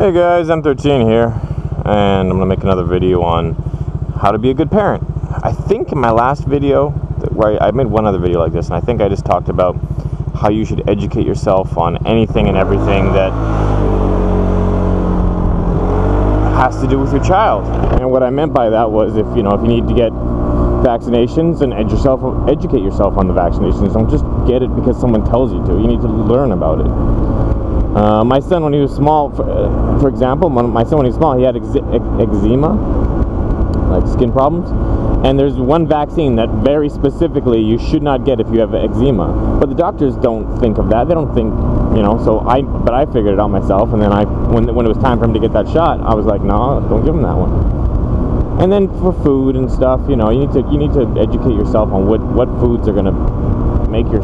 Hey guys, M13 here, and I'm going to make another video on how to be a good parent. I think in my last video, where I made one other video like this, and I think I just talked about how you should educate yourself on anything and everything that has to do with your child. And what I meant by that was if you need to get vaccinations, and educate yourself on the vaccinations. Don't just get it because someone tells you to. You need to learn about it. My son, when he was small, for example, my son when he was small, he had eczema, like skin problems. And there's one vaccine that very specifically you should not get if you have eczema. But the doctors don't think of that. They don't think, but I figured it out myself. And then when it was time for him to get that shot, I was like, no, don't give him that one. And then for food and stuff, you need to educate yourself on what foods are going to make your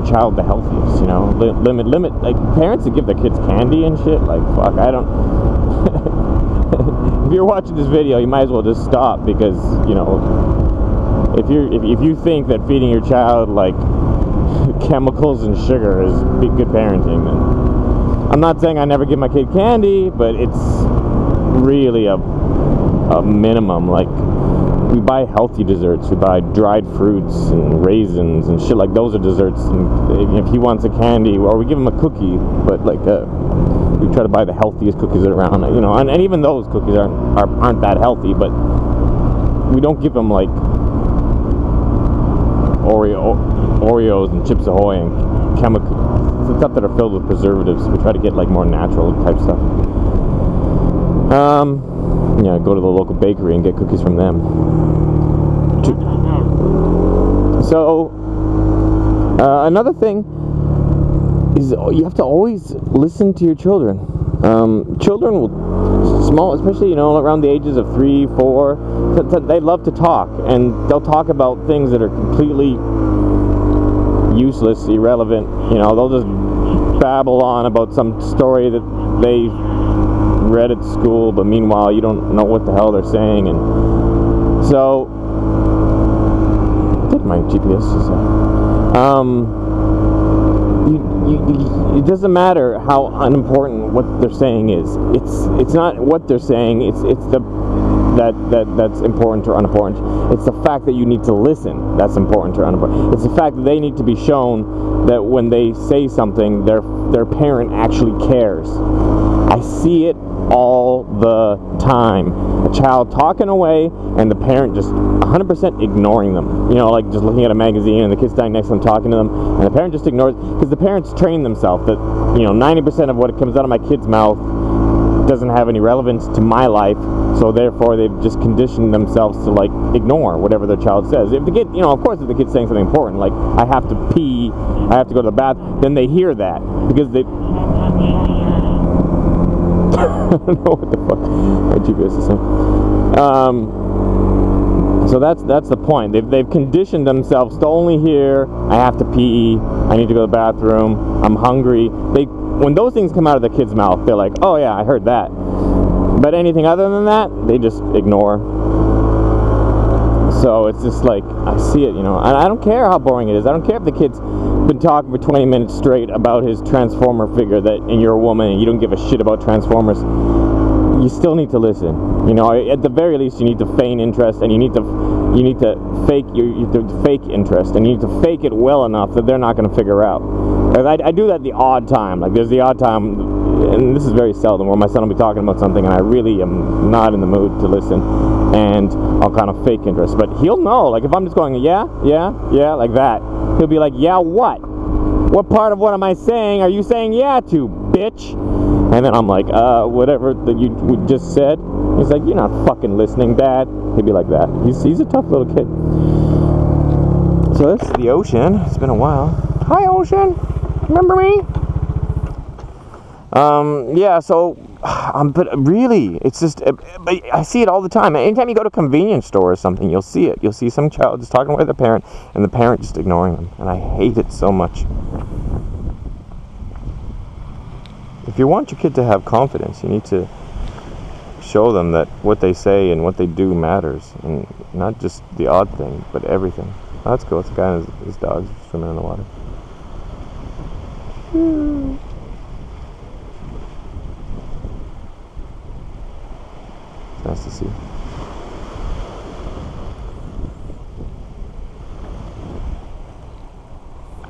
child the healthiest. Limit like parents that give their kids candy and shit. Like fuck, I don't. If you're watching this video, you might as well just stop, because if you think that feeding your child like chemicals and sugar is good parenting, then I'm not saying I never give my kid candy, but it's really a minimum. Like, we buy healthy desserts, we buy dried fruits and raisins and shit, like those are desserts. And if he wants a candy, or we give him a cookie, but like we try to buy the healthiest cookies around, and even those cookies aren't that healthy, but we don't give them like Oreos and Chips Ahoy and chemical stuff that are filled with preservatives. We try to get like more natural type stuff. Yeah, go to the local bakery and get cookies from them. So, another thing is you have to always listen to your children. Children will, especially, around the ages of 3, 4, they love to talk, and they'll talk about things that are completely useless, irrelevant. They'll just babble on about some story that they read at school, but meanwhile you don't know what the hell they're saying. And so did my GPS just it doesn't matter how unimportant what they're saying is. It's not what they're saying, it's that's important or unimportant. It's the fact that you need to listen that's important or unimportant. It's the fact that they need to be shown that when they say something, their parent actually cares. I see it all the time. A child talking away and the parent just 100% ignoring them. Like just looking at a magazine and the kid's standing next to them talking to them, and the parent just ignores, because the parents train themselves that 90% of what comes out of my kid's mouth doesn't have any relevance to my life, so therefore they've just conditioned themselves to like ignore whatever their child says. If the kid, of course, if the kid's saying something important, like I have to pee, I have to go to the bathroom, then they hear that, because they I don't know what the fuck my GPS is saying. So that's the point. They've conditioned themselves to only hear, I have to pee, I need to go to the bathroom, I'm hungry. When those things come out of the kid's mouth, they're like, oh yeah, I heard that. But anything other than that, they just ignore. So it's just like, I see it, and I don't care how boring it is. I don't care if the kid's been talking for 20 minutes straight about his Transformer figure, and you're a woman and you don't give a shit about Transformers. You still need to listen. At the very least, you need to feign interest, and you need to fake fake interest, and you need to fake it well enough that they're not going to figure out. I do that the odd time. Like there's the odd time, and this is very seldom, where my son will be talking about something and I really am not in the mood to listen, and I'll kind of fake interest. But he'll know, like if I'm just going yeah, like that, he'll be like, yeah, what? What part of what am I saying are you saying yeah to, bitch? And then I'm like, whatever that you just said. He's like, you're not fucking listening, Dad. He'd be like that. He's a tough little kid. So this is the ocean. It's been a while. Hi, ocean. Remember me? Yeah, so, but really, it's just, I see it all the time. Anytime you go to a convenience store or something, you'll see it. You'll see some child just talking with their parent, and the parent just ignoring them. And I hate it so much. If you want your kid to have confidence, you need to show them that what they say and what they do matters. And not just the odd thing, but everything. Oh, that's cool. It's a guy and his dog swimming in the water. nice to see.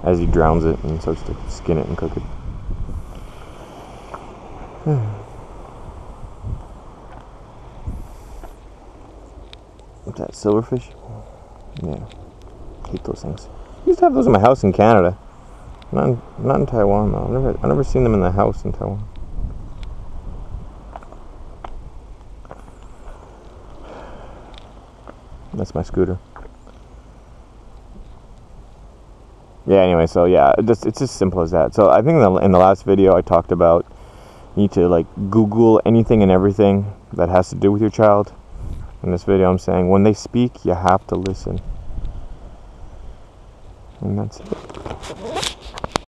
As he drowns it and starts to skin it and cook it. What's that, silverfish? Yeah. Hate those things. I used to have those in my house in Canada. Not in Taiwan though. I've never seen them in the house in Taiwan. That's my scooter. Yeah, anyway, so yeah, it's as simple as that. So I think in the last video I talked about you need to like Google anything and everything that has to do with your child. In this video I'm saying when they speak, you have to listen. And that's it.